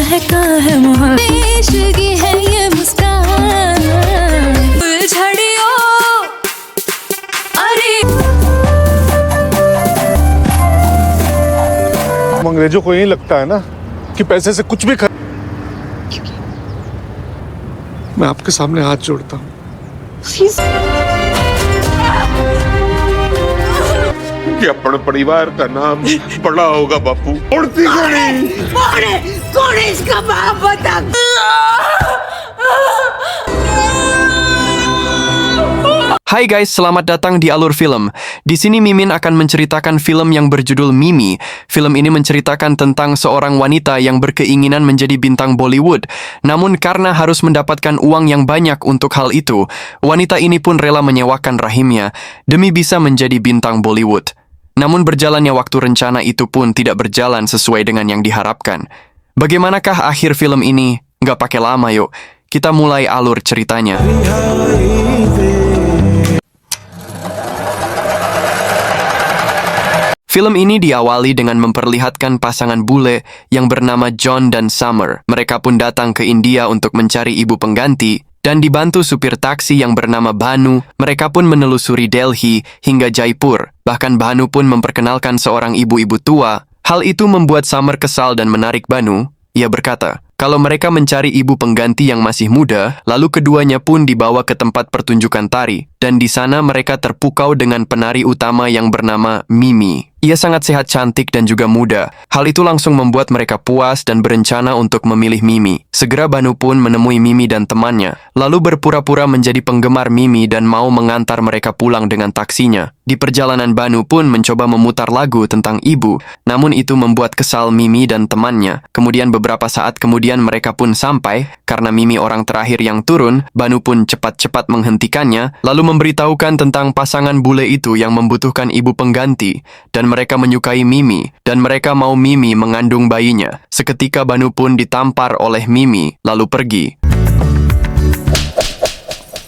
महका है मोहब्बत है ये मुस्कान फुलझड़ियों अरे अंग्रेजों को यही लगता है ना कि पैसे से कुछ भी मैं आपके सामने हाथ जोड़ता हूँ कि अपने परिवार का नाम बड़ा होगा बापू। उड़ती कौन है इसका बाप बता। Hai guys, selamat datang di Alur Film. Di sini Mimin akan menceritakan film yang berjudul Mimi. Film ini menceritakan tentang seorang wanita yang berkeinginan menjadi bintang Bollywood. Namun karena harus mendapatkan uang yang banyak untuk hal itu, wanita ini pun rela menyewakan rahimnya demi bisa menjadi bintang Bollywood. Namun berjalannya waktu rencana itu pun tidak berjalan sesuai dengan yang diharapkan. Bagaimanakah akhir film ini? Nggak pakai lama yuk, kita mulai alur ceritanya. Film ini diawali dengan memperlihatkan pasangan bule yang bernama John dan Summer. Mereka pun datang ke India untuk mencari ibu pengganti, dan dibantu supir taksi yang bernama Bhanu, mereka pun menelusuri Delhi hingga Jaipur. Bahkan Bhanu pun memperkenalkan seorang ibu-ibu tua. Hal itu membuat Summer kesal dan menarik Bhanu. Ia berkata, kalau mereka mencari ibu pengganti yang masih muda, lalu keduanya pun dibawa ke tempat pertunjukan tari. Dan di sana mereka terpukau dengan penari utama yang bernama Mimi. Ia sangat sehat, cantik, dan juga muda. Hal itu langsung membuat mereka puas dan berencana untuk memilih Mimi. Segera Bhanu pun menemui Mimi dan temannya, lalu berpura-pura menjadi penggemar Mimi dan mau mengantar mereka pulang dengan taksinya. Di perjalanan Bhanu pun mencoba memutar lagu tentang ibu, namun itu membuat kesal Mimi dan temannya. Kemudian beberapa saat kemudian mereka pun sampai, karena Mimi orang terakhir yang turun, Bhanu pun cepat-cepat menghentikannya, lalu memberitahukan tentang pasangan bule itu yang membutuhkan ibu pengganti, dan mereka menyukai Mimi, dan mereka mau Mimi mengandung bayinya. Seketika Bhanu pun ditampar oleh Mimi, lalu pergi.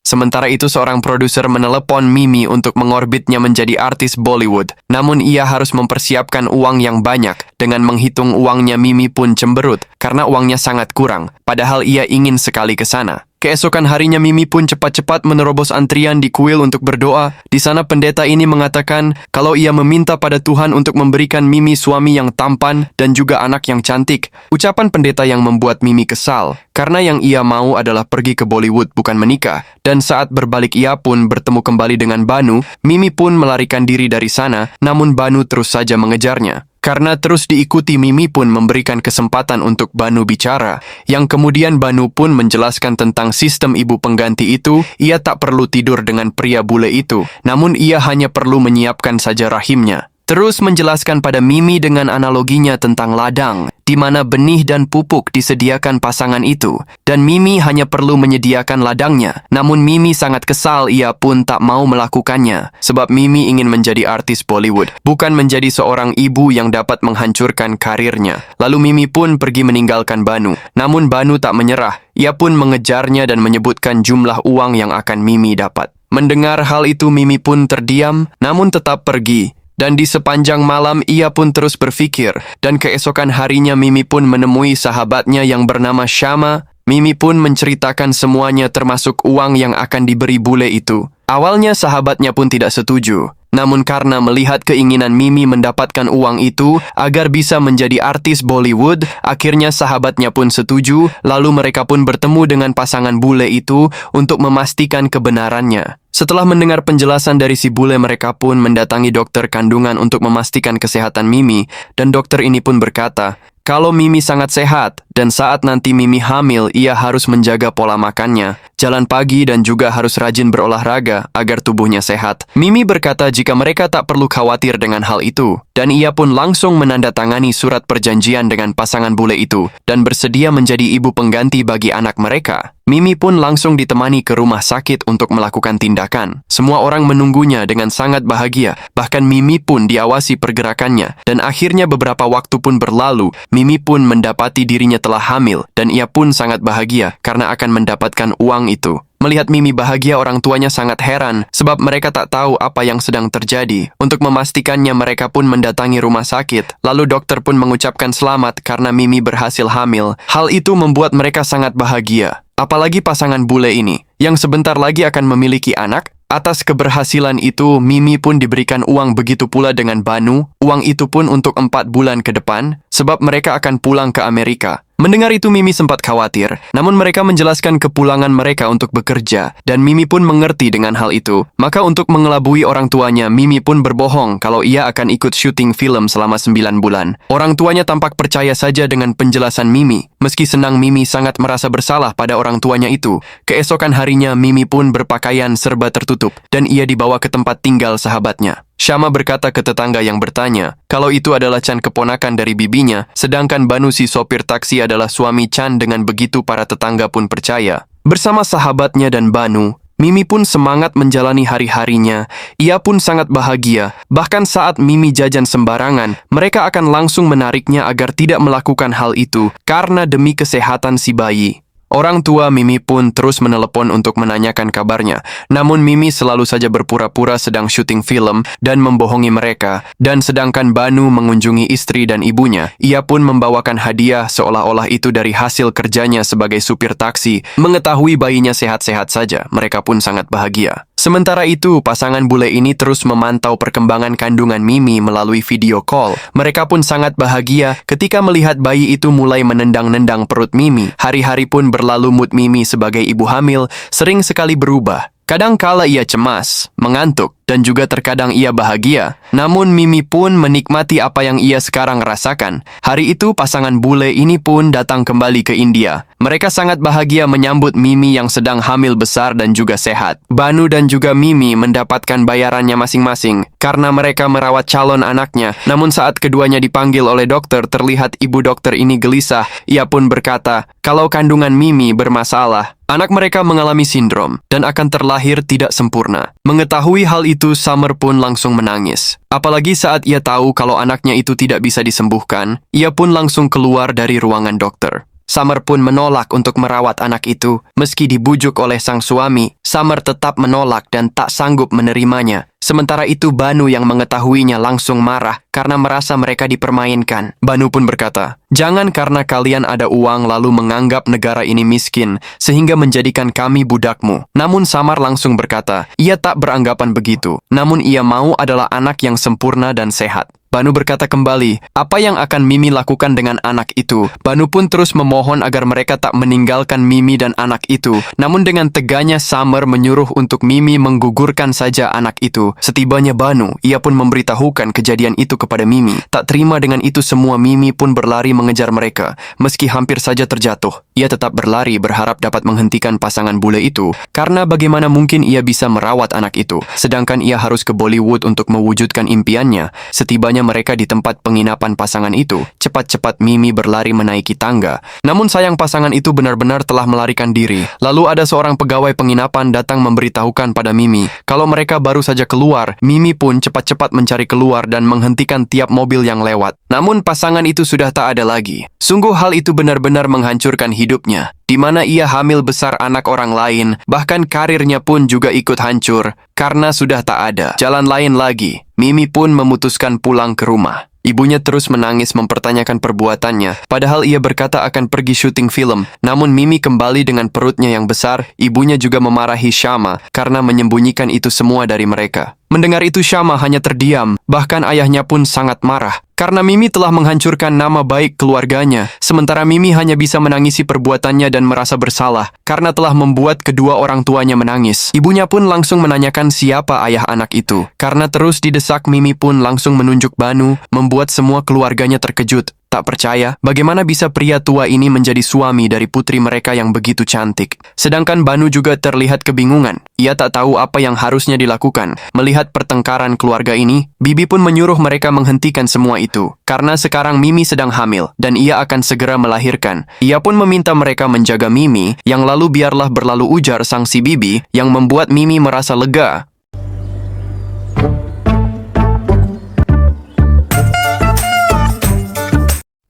Sementara itu seorang produser menelepon Mimi untuk mengorbitnya menjadi artis Bollywood. Namun ia harus mempersiapkan uang yang banyak. Dengan menghitung uangnya Mimi pun cemberut karena uangnya sangat kurang. Padahal ia ingin sekali ke sana. Keesokan harinya Mimi pun cepat-cepat menerobos antrian di kuil untuk berdoa. Di sana pendeta ini mengatakan kalau ia meminta pada Tuhan untuk memberikan Mimi suami yang tampan dan juga anak yang cantik. Ucapan pendeta yang membuat Mimi kesal, karena yang ia mau adalah pergi ke Bollywood bukan menikah. Dan saat berbalik ia pun bertemu kembali dengan Bhanu. Mimi pun melarikan diri dari sana, namun Bhanu terus saja mengejarnya. Karena terus diikuti, Mimi pun memberikan kesempatan untuk Bhanu bicara, yang kemudian Bhanu pun menjelaskan tentang sistem ibu pengganti itu. Ia tak perlu tidur dengan pria bule itu, namun ia hanya perlu menyiapkan saja rahimnya. Terus menjelaskan pada Mimi dengan analoginya tentang ladang, di mana benih dan pupuk disediakan pasangan itu, dan Mimi hanya perlu menyediakan ladangnya. Namun Mimi sangat kesal, ia pun tak mau melakukannya, sebab Mimi ingin menjadi artis Bollywood, bukan menjadi seorang ibu yang dapat menghancurkan karirnya. Lalu Mimi pun pergi meninggalkan Bhanu, namun Bhanu tak menyerah. Ia pun mengejarnya dan menyebutkan jumlah uang yang akan Mimi dapat. Mendengar hal itu Mimi pun terdiam, namun tetap pergi. Dan di sepanjang malam ia pun terus berpikir, dan keesokan harinya Mimi pun menemui sahabatnya yang bernama Shama. Mimi pun menceritakan semuanya termasuk uang yang akan diberi bule itu. Awalnya sahabatnya pun tidak setuju. Namun karena melihat keinginan Mimi mendapatkan uang itu agar bisa menjadi artis Bollywood, akhirnya sahabatnya pun setuju, lalu mereka pun bertemu dengan pasangan bule itu untuk memastikan kebenarannya. Setelah mendengar penjelasan dari si bule, mereka pun mendatangi dokter kandungan untuk memastikan kesehatan Mimi, dan dokter ini pun berkata, kalau Mimi sangat sehat, dan saat nanti Mimi hamil, ia harus menjaga pola makannya, jalan pagi dan juga harus rajin berolahraga agar tubuhnya sehat. Mimi berkata jika mereka tak perlu khawatir dengan hal itu, dan ia pun langsung menandatangani surat perjanjian dengan pasangan bule itu, dan bersedia menjadi ibu pengganti bagi anak mereka. Mimi pun langsung ditemani ke rumah sakit untuk melakukan tindakan. Semua orang menunggunya dengan sangat bahagia, bahkan Mimi pun diawasi pergerakannya, dan akhirnya beberapa waktu pun berlalu, Mimi pun mendapati dirinya telah hamil dan ia pun sangat bahagia karena akan mendapatkan uang itu. Melihat Mimi bahagia, orang tuanya sangat heran sebab mereka tak tahu apa yang sedang terjadi. Untuk memastikannya, mereka pun mendatangi rumah sakit. Lalu dokter pun mengucapkan selamat karena Mimi berhasil hamil. Hal itu membuat mereka sangat bahagia. Apalagi pasangan bule ini, yang sebentar lagi akan memiliki anak. Atas keberhasilan itu, Mimi pun diberikan uang, begitu pula dengan Banu. Uang itu pun untuk 4 bulan ke depan, sebab mereka akan pulang ke Amerika. Mendengar itu, Mimi sempat khawatir, namun mereka menjelaskan kepulangan mereka untuk bekerja, dan Mimi pun mengerti dengan hal itu. Maka untuk mengelabui orang tuanya, Mimi pun berbohong kalau ia akan ikut syuting film selama 9 bulan. Orang tuanya tampak percaya saja dengan penjelasan Mimi. Meski senang, Mimi sangat merasa bersalah pada orang tuanya itu. Keesokan harinya, Mimi pun berpakaian serba tertutup, dan ia dibawa ke tempat tinggal sahabatnya. Syama berkata ke tetangga yang bertanya kalau itu adalah Chan, keponakan dari bibinya, sedangkan Banu si sopir taksi adalah suami Chan. Dengan begitu para tetangga pun percaya. Bersama sahabatnya dan Banu, Mimi pun semangat menjalani hari-harinya. Ia pun sangat bahagia. Bahkan saat Mimi jajan sembarangan, mereka akan langsung menariknya agar tidak melakukan hal itu karena demi kesehatan si bayi. Orang tua Mimi pun terus menelepon untuk menanyakan kabarnya. Namun Mimi selalu saja berpura-pura sedang syuting film dan membohongi mereka. Dan sedangkan Banu mengunjungi istri dan ibunya, ia pun membawakan hadiah seolah-olah itu dari hasil kerjanya sebagai supir taksi. Mengetahui bayinya sehat-sehat saja, mereka pun sangat bahagia. Sementara itu, pasangan bule ini terus memantau perkembangan kandungan Mimi melalui video call. Mereka pun sangat bahagia ketika melihat bayi itu mulai menendang-nendang perut Mimi. Hari-hari pun berlalu, mood Mimi sebagai ibu hamil sering sekali berubah. Kadang kala ia cemas, mengantuk, dan juga terkadang ia bahagia. Namun Mimi pun menikmati apa yang ia sekarang rasakan. Hari itu pasangan bule ini pun datang kembali ke India. Mereka sangat bahagia menyambut Mimi yang sedang hamil besar dan juga sehat. Banu dan juga Mimi mendapatkan bayarannya masing-masing karena mereka merawat calon anaknya. Namun saat keduanya dipanggil oleh dokter, terlihat ibu dokter ini gelisah. Ia pun berkata kalau kandungan Mimi bermasalah. Anak mereka mengalami sindrom dan akan terlahir tidak sempurna. Mengetahui hal itu, Summer pun langsung menangis. Apalagi saat ia tahu kalau anaknya itu tidak bisa disembuhkan, ia pun langsung keluar dari ruangan dokter. Summer pun menolak untuk merawat anak itu. Meski dibujuk oleh sang suami, Summer tetap menolak dan tak sanggup menerimanya. Sementara itu, Banu yang mengetahuinya langsung marah karena merasa mereka dipermainkan. Banu pun berkata, "Jangan karena kalian ada uang lalu menganggap negara ini miskin sehingga menjadikan kami budakmu." Namun Summer langsung berkata, ia tak beranggapan begitu. Namun ia mau adalah anak yang sempurna dan sehat. Banu berkata kembali, apa yang akan Mimi lakukan dengan anak itu? Banu pun terus memohon agar mereka tak meninggalkan Mimi dan anak itu. Namun dengan teganya Summer menyuruh untuk Mimi menggugurkan saja anak itu. Setibanya Banu, ia pun memberitahukan kejadian itu kepada Mimi. Tak terima dengan itu semua, Mimi pun berlari mengejar mereka. Meski hampir saja terjatuh, ia tetap berlari berharap dapat menghentikan pasangan bule itu. Karena bagaimana mungkin ia bisa merawat anak itu, sedangkan ia harus ke Bollywood untuk mewujudkan impiannya. Setibanya mereka di tempat penginapan pasangan itu, cepat-cepat Mimi berlari menaiki tangga. Namun sayang, pasangan itu benar-benar telah melarikan diri. Lalu ada seorang pegawai penginapan datang memberitahukan pada Mimi kalau mereka baru saja keluar. Mimi pun cepat-cepat mencari keluar dan menghentikan tiap mobil yang lewat. Namun pasangan itu sudah tak ada lagi. Sungguh hal itu benar-benar menghancurkan hidupnya, di mana ia hamil besar anak orang lain, bahkan karirnya pun juga ikut hancur karena sudah tak ada jalan lain lagi. Mimi pun memutuskan pulang ke rumah. Ibunya terus menangis mempertanyakan perbuatannya, padahal ia berkata akan pergi syuting film. Namun Mimi kembali dengan perutnya yang besar. Ibunya juga memarahi Syama karena menyembunyikan itu semua dari mereka. Mendengar itu Syama hanya terdiam, bahkan ayahnya pun sangat marah karena Mimi telah menghancurkan nama baik keluarganya. Sementara Mimi hanya bisa menangisi perbuatannya dan merasa bersalah karena telah membuat kedua orang tuanya menangis. Ibunya pun langsung menanyakan siapa ayah anak itu. Karena terus didesak, Mimi pun langsung menunjuk Banu, membuat semua keluarganya terkejut. Tak percaya bagaimana bisa pria tua ini menjadi suami dari putri mereka yang begitu cantik. Sedangkan Banu juga terlihat kebingungan. Ia tak tahu apa yang harusnya dilakukan. Melihat pertengkaran keluarga ini, Bibi pun menyuruh mereka menghentikan semua itu. Karena sekarang Mimi sedang hamil dan ia akan segera melahirkan. Ia pun meminta mereka menjaga Mimi, yang lalu biarlah berlalu, ujar sang si Bibi, yang membuat Mimi merasa lega.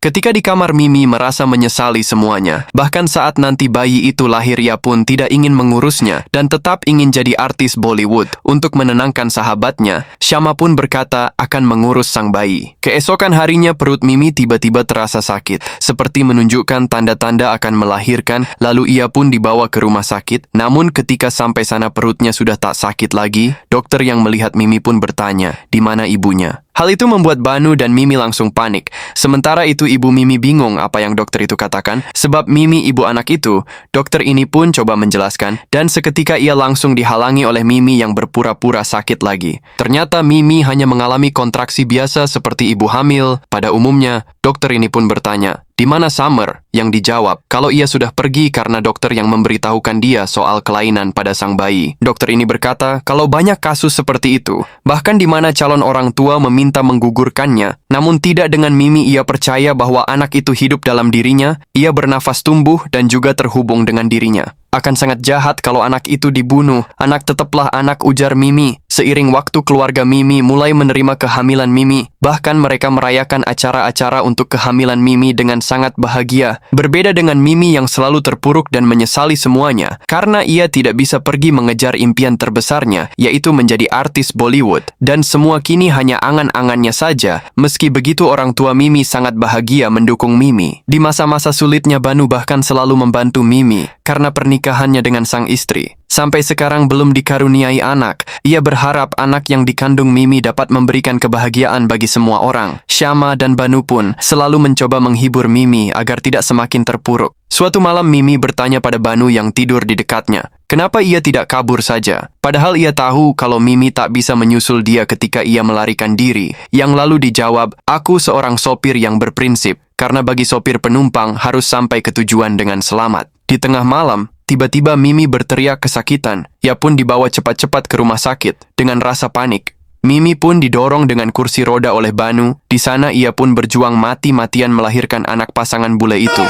Ketika di kamar, Mimi merasa menyesali semuanya. Bahkan saat nanti bayi itu lahir, ia pun tidak ingin mengurusnya dan tetap ingin jadi artis Bollywood. Untuk menenangkan sahabatnya, Syama pun berkata akan mengurus sang bayi. Keesokan harinya perut Mimi tiba-tiba terasa sakit, seperti menunjukkan tanda-tanda akan melahirkan. Lalu ia pun dibawa ke rumah sakit. Namun ketika sampai sana perutnya sudah tak sakit lagi. Dokter yang melihat Mimi pun bertanya, di mana ibunya? Hal itu membuat Banu dan Mimi langsung panik. Sementara itu ibu Mimi bingung apa yang dokter itu katakan. Sebab Mimi ibu anak itu, dokter ini pun coba menjelaskan. Dan seketika ia langsung dihalangi oleh Mimi yang berpura-pura sakit lagi. Ternyata Mimi hanya mengalami kontraksi biasa seperti ibu hamil pada umumnya. Dokter ini pun bertanya, di mana Summer? Yang dijawab, kalau ia sudah pergi karena dokter yang memberitahukan dia soal kelainan pada sang bayi. Dokter ini berkata, kalau banyak kasus seperti itu, bahkan di mana calon orang tua meminta menggugurkannya, namun tidak dengan Mimi ia percaya bahwa anak itu hidup dalam dirinya, ia bernafas tumbuh dan juga terhubung dengan dirinya. Akan sangat jahat kalau anak itu dibunuh. Anak tetaplah anak, ujar Mimi. Seiring waktu keluarga Mimi mulai menerima kehamilan Mimi. Bahkan mereka merayakan acara-acara untuk kehamilan Mimi dengan sangat bahagia. Berbeda dengan Mimi yang selalu terpuruk dan menyesali semuanya. Karena ia tidak bisa pergi mengejar impian terbesarnya, yaitu menjadi artis Bollywood. Dan semua kini hanya angan-angannya saja. Meski begitu orang tua Mimi sangat bahagia mendukung Mimi. Di masa-masa sulitnya Banu bahkan selalu membantu Mimi. Karena pernikahannya dengan sang istri. Sampai sekarang belum dikaruniai anak. Ia berharap anak yang dikandung Mimi dapat memberikan kebahagiaan bagi semua orang. Syama dan Banu pun selalu mencoba menghibur Mimi agar tidak semakin terpuruk. Suatu malam Mimi bertanya pada Banu yang tidur di dekatnya, kenapa ia tidak kabur saja? Padahal ia tahu kalau Mimi tak bisa menyusul dia ketika ia melarikan diri. Yang lalu dijawab, aku seorang sopir yang berprinsip. Karena bagi sopir penumpang harus sampai ke tujuan dengan selamat. Di tengah malam, tiba-tiba Mimi berteriak kesakitan. Ia pun dibawa cepat-cepat ke rumah sakit dengan rasa panik. Mimi pun didorong dengan kursi roda oleh Banu. Di sana ia pun berjuang mati-matian melahirkan anak pasangan bule itu.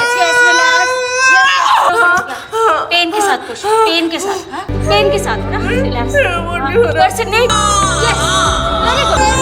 Pen के साथ कुछ पेन के साथ हाँ पेन के साथ ना रिलैक्स ऊपर से नहीं yes very good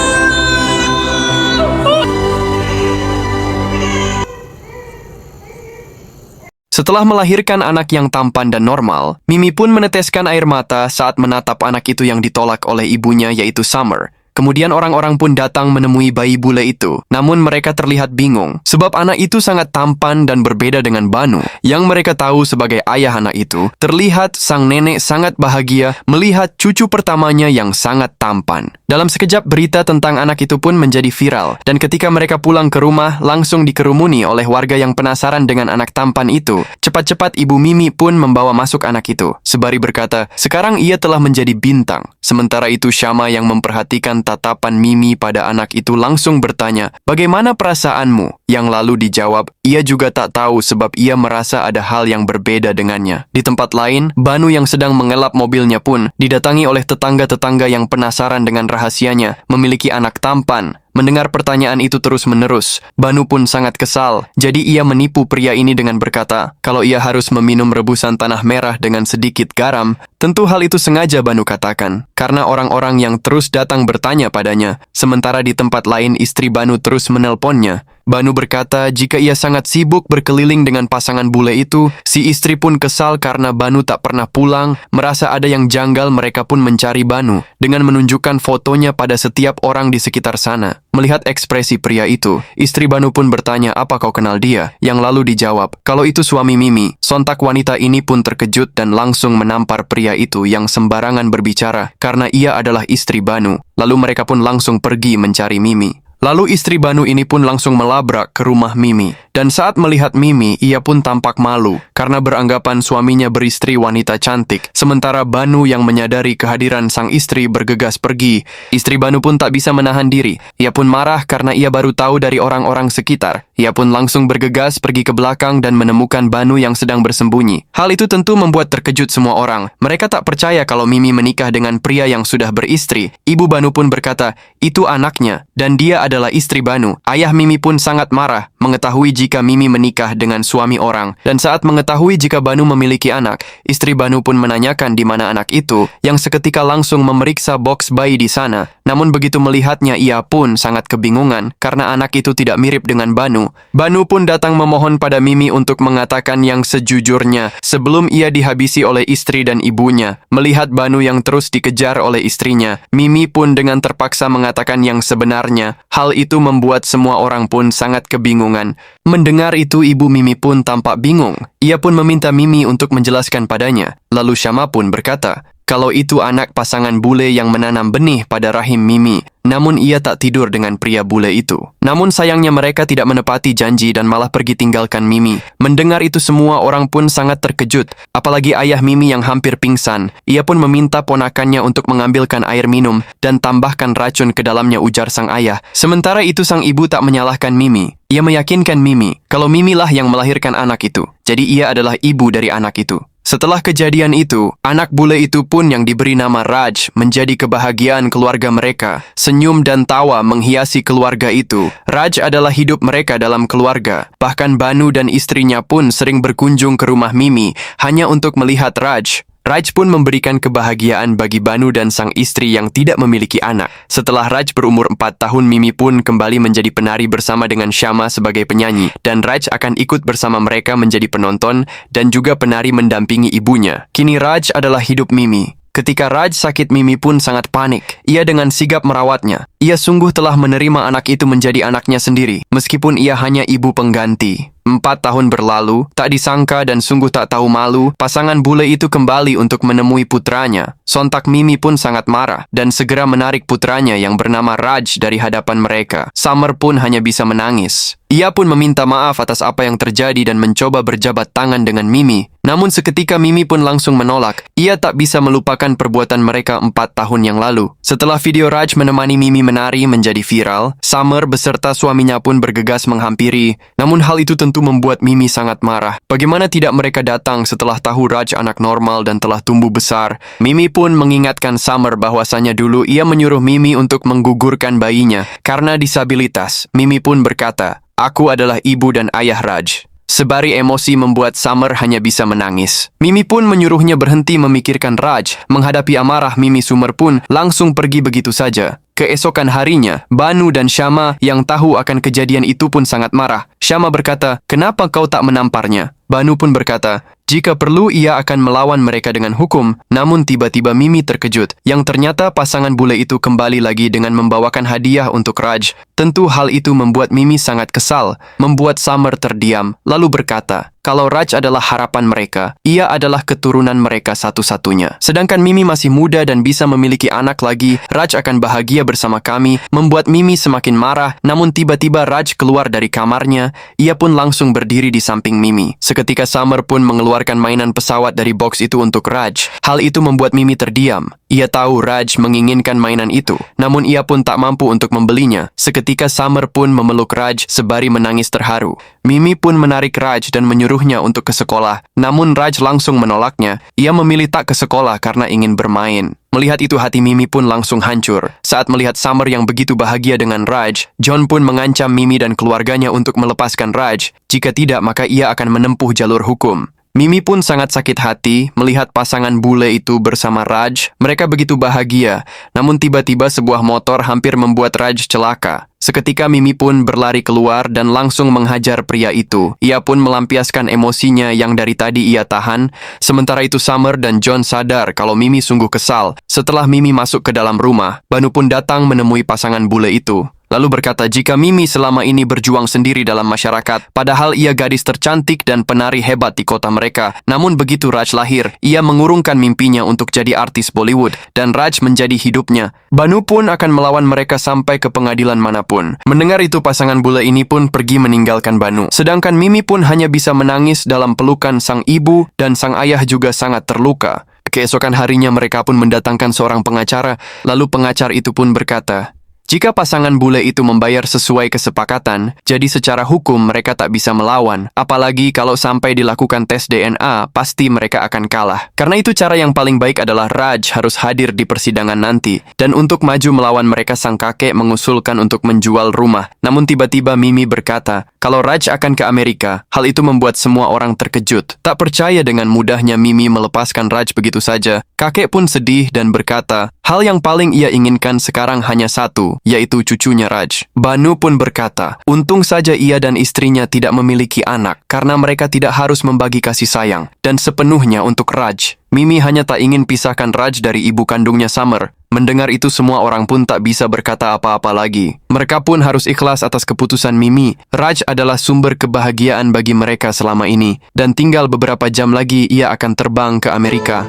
Setelah melahirkan anak yang tampan dan normal, Mimi pun meneteskan air mata saat menatap anak itu yang ditolak oleh ibunya, yaitu Summer. Kemudian orang-orang pun datang menemui bayi bule itu. Namun mereka terlihat bingung, sebab anak itu sangat tampan dan berbeda dengan Banu. Yang mereka tahu sebagai ayah anak itu, terlihat sang nenek sangat bahagia melihat cucu pertamanya yang sangat tampan. Dalam sekejap berita tentang anak itu pun menjadi viral. Dan ketika mereka pulang ke rumah, langsung dikerumuni oleh warga yang penasaran dengan anak tampan itu. Cepat-cepat ibu Mimi pun membawa masuk anak itu. Sebari berkata, sekarang ia telah menjadi bintang. Sementara itu Syama yang memperhatikan tatapan Mimi pada anak itu langsung bertanya, bagaimana perasaanmu? Yang lalu dijawab, ia juga tak tahu sebab ia merasa ada hal yang berbeda dengannya. Di tempat lain, Banu yang sedang mengelap mobilnya pun didatangi oleh tetangga-tetangga yang penasaran dengan rahasianya memiliki anak tampan. Mendengar pertanyaan itu terus-menerus, Banu pun sangat kesal. Jadi ia menipu pria ini dengan berkata, kalau ia harus meminum rebusan tanah merah dengan sedikit garam, tentu hal itu sengaja Banu katakan. Karena orang-orang yang terus datang bertanya padanya. Sementara di tempat lain istri Banu terus menelponnya. Banu berkata jika ia sangat sibuk berkeliling dengan pasangan bule itu, si istri pun kesal karena Banu tak pernah pulang. Merasa ada yang janggal, mereka pun mencari Banu dengan menunjukkan fotonya pada setiap orang di sekitar sana. Melihat ekspresi pria itu, istri Banu pun bertanya, apa kau kenal dia? Yang lalu dijawab, kalau itu suami Mimi. Sontak wanita ini pun terkejut dan langsung menampar pria itu yang sembarangan berbicara karena ia adalah istri Banu. Lalu mereka pun langsung pergi mencari Mimi. Lalu istri Banu ini pun langsung melabrak ke rumah Mimi. Dan saat melihat Mimi, ia pun tampak malu karena beranggapan suaminya beristri wanita cantik. Sementara Banu yang menyadari kehadiran sang istri bergegas pergi. Istri Banu pun tak bisa menahan diri. Ia pun marah karena ia baru tahu dari orang-orang sekitar. Ia pun langsung bergegas pergi ke belakang dan menemukan Banu yang sedang bersembunyi. Hal itu tentu membuat terkejut semua orang. Mereka tak percaya kalau Mimi menikah dengan pria yang sudah beristri. Ibu Banu pun berkata, itu anaknya dan dia adalah istri Banu. Ayah Mimi pun sangat marah mengetahui jika Mimi menikah dengan suami orang. Dan saat mengetahui jika Banu memiliki anak, istri Banu pun menanyakan di mana anak itu, yang seketika langsung memeriksa box bayi di sana. Namun begitu melihatnya, ia pun sangat kebingungan karena anak itu tidak mirip dengan Banu. Banu pun datang memohon pada Mimi untuk mengatakan yang sejujurnya sebelum ia dihabisi oleh istri dan ibunya. Melihat Banu yang terus dikejar oleh istrinya, Mimi pun dengan terpaksa mengatakan yang sebenarnya. Hal itu membuat semua orang pun sangat kebingungan. Mendengar itu, ibu Mimi pun tampak bingung. Ia pun meminta Mimi untuk menjelaskan padanya. Lalu Syama pun berkata, kalau itu anak pasangan bule yang menanam benih pada rahim Mimi. Namun ia tak tidur dengan pria bule itu. Namun sayangnya mereka tidak menepati janji dan malah pergi tinggalkan Mimi. Mendengar itu semua orang pun sangat terkejut. Apalagi ayah Mimi yang hampir pingsan. Ia pun meminta ponakannya untuk mengambilkan air minum dan tambahkan racun ke dalamnya, ujar sang ayah. Sementara itu sang ibu tak menyalahkan Mimi. Ia meyakinkan Mimi kalau Mimi lah yang melahirkan anak itu. Jadi ia adalah ibu dari anak itu. Setelah kejadian itu, anak bule itu pun yang diberi nama Raj menjadi kebahagiaan keluarga mereka. Senyum dan tawa menghiasi keluarga itu. Raj adalah hidup mereka dalam keluarga. Bahkan Banu dan istrinya pun sering berkunjung ke rumah Mimi hanya untuk melihat Raj. Raj pun memberikan kebahagiaan bagi Banu dan sang istri yang tidak memiliki anak. Setelah Raj berumur 4 tahun, Mimi pun kembali menjadi penari bersama dengan Syama sebagai penyanyi. Dan Raj akan ikut bersama mereka menjadi penonton dan juga penari mendampingi ibunya. Kini Raj adalah hidup Mimi. Ketika Raj sakit, Mimi pun sangat panik. Ia dengan sigap merawatnya. Ia sungguh telah menerima anak itu menjadi anaknya sendiri, meskipun ia hanya ibu pengganti. 4 tahun berlalu, tak disangka dan sungguh tak tahu malu, pasangan bule itu kembali untuk menemui putranya. Sontak Mimi pun sangat marah dan segera menarik putranya yang bernama Raj dari hadapan mereka. Summer pun hanya bisa menangis. Ia pun meminta maaf atas apa yang terjadi dan mencoba berjabat tangan dengan Mimi. Namun seketika Mimi pun langsung menolak. Ia tak bisa melupakan perbuatan mereka 4 tahun yang lalu. Setelah video Raj menemani Mimi menari menjadi viral, Summer beserta suaminya pun bergegas menghampiri. Namun hal itu tentu membuat Mimi sangat marah. Bagaimana tidak mereka datang setelah tahu Raj anak normal dan telah tumbuh besar? Mimi pun mengingatkan Summer bahwasanya dulu ia menyuruh Mimi untuk menggugurkan bayinya karena disabilitas. Mimi pun berkata, "Aku adalah ibu dan ayah Raj." Sebari emosi membuat Summer hanya bisa menangis. Mimi pun menyuruhnya berhenti memikirkan Raj. Menghadapi amarah Mimi, Summer pun langsung pergi begitu saja. Keesokan harinya, Banu dan Syama yang tahu akan kejadian itu pun sangat marah. Syama berkata, "Kenapa kau tak menamparnya?" Banu pun berkata, jika perlu ia akan melawan mereka dengan hukum. Namun tiba-tiba Mimi terkejut yang ternyata pasangan bule itu kembali lagi dengan membawakan hadiah untuk Raj. Tentu hal itu membuat Mimi sangat kesal, membuat Summer terdiam, lalu berkata, kalau Raj adalah harapan mereka, ia adalah keturunan mereka satu-satunya. Sedangkan Mimi masih muda dan bisa memiliki anak lagi, Raj akan bahagia bersama kami, membuat Mimi semakin marah. Namun tiba-tiba Raj keluar dari kamarnya, ia pun langsung berdiri di samping Mimi. Seketika Summer pun mengeluarkan mainan pesawat dari box itu untuk Raj. Hal itu membuat Mimi terdiam. Ia tahu Raj menginginkan mainan itu, namun ia pun tak mampu untuk membelinya. Seketika Summer pun memeluk Raj sebari menangis terharu. Mimi pun menarik Raj dan menyuruhnya untuk ke sekolah. Namun Raj langsung menolaknya. Ia memilih tak ke sekolah karena ingin bermain. Melihat itu hati Mimi pun langsung hancur. Saat melihat Summer yang begitu bahagia dengan Raj, John pun mengancam Mimi dan keluarganya untuk melepaskan Raj. Jika tidak, maka ia akan menempuh jalur hukum. Mimi pun sangat sakit hati melihat pasangan bule itu bersama Raj. Mereka begitu bahagia, namun tiba-tiba sebuah motor hampir membuat Raj celaka. Seketika Mimi pun berlari keluar dan langsung menghajar pria itu. Ia pun melampiaskan emosinya yang dari tadi ia tahan. Sementara itu Summer dan John sadar kalau Mimi sungguh kesal. Setelah Mimi masuk ke dalam rumah, Banu pun datang menemui pasangan bule itu. Lalu berkata jika Mimi selama ini berjuang sendiri dalam masyarakat, padahal ia gadis tercantik dan penari hebat di kota mereka. Namun begitu Raj lahir, ia mengurungkan mimpinya untuk jadi artis Bollywood, dan Raj menjadi hidupnya. Banu pun akan melawan mereka sampai ke pengadilan manapun. Mendengar itu pasangan bule ini pun pergi meninggalkan Banu. Sedangkan Mimi pun hanya bisa menangis dalam pelukan sang ibu dan sang ayah juga sangat terluka. Keesokan harinya mereka pun mendatangkan seorang pengacara, lalu pengacara itu pun berkata, Jika pasangan bule itu membayar sesuai kesepakatan, jadi secara hukum mereka tak bisa melawan. Apalagi kalau sampai dilakukan tes DNA, pasti mereka akan kalah. Karena itu cara yang paling baik adalah Raj harus hadir di persidangan nanti. Dan untuk maju melawan mereka, sang kakek mengusulkan untuk menjual rumah. Namun tiba-tiba Mimi berkata, kalau Raj akan ke Amerika, hal itu membuat semua orang terkejut. Tak percaya dengan mudahnya Mimi melepaskan Raj begitu saja. Kakek pun sedih dan berkata, hal yang paling ia inginkan sekarang hanya satu, yaitu cucunya Raj. Banu pun berkata, untung saja ia dan istrinya tidak memiliki anak, karena mereka tidak harus membagi kasih sayang, dan sepenuhnya untuk Raj. Mimi hanya tak ingin pisahkan Raj dari ibu kandungnya Summer. Mendengar itu semua orang pun tak bisa berkata apa-apa lagi. Mereka pun harus ikhlas atas keputusan Mimi. Raj adalah sumber kebahagiaan bagi mereka selama ini, dan tinggal beberapa jam lagi ia akan terbang ke Amerika.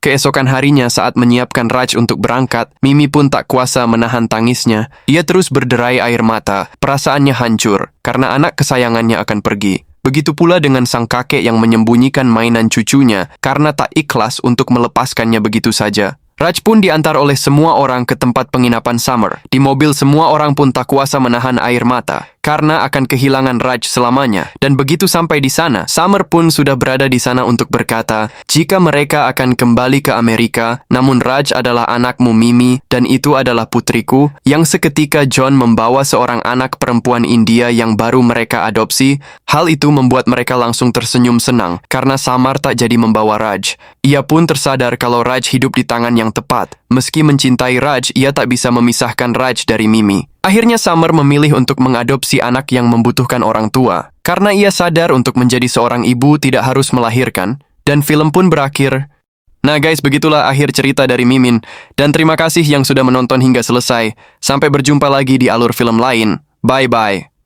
Keesokan harinya saat menyiapkan Raj untuk berangkat, Mimi pun tak kuasa menahan tangisnya. Ia terus berderai air mata, perasaannya hancur karena anak kesayangannya akan pergi. Begitu pula dengan sang kakek yang menyembunyikan mainan cucunya karena tak ikhlas untuk melepaskannya begitu saja. Raj pun diantar oleh semua orang ke tempat penginapan Summer. Di mobil semua orang pun tak kuasa menahan air mata karena akan kehilangan Raj selamanya. Dan begitu sampai di sana, Summer pun sudah berada di sana untuk berkata, jika mereka akan kembali ke Amerika, namun Raj adalah anakmu Mimi dan itu adalah putriku, yang seketika John membawa seorang anak perempuan India yang baru mereka adopsi. Hal itu membuat mereka langsung tersenyum senang karena Summer tak jadi membawa Raj. Ia pun tersadar kalau Raj hidup di tangan yang tepat. Meski mencintai Raj, ia tak bisa memisahkan Raj dari Mimi. Akhirnya Summer memilih untuk mengadopsi anak yang membutuhkan orang tua. Karena ia sadar untuk menjadi seorang ibu tidak harus melahirkan. Dan film pun berakhir. Nah guys, begitulah akhir cerita dari Mimin. Dan terima kasih yang sudah menonton hingga selesai. Sampai berjumpa lagi di alur film lain. Bye-bye.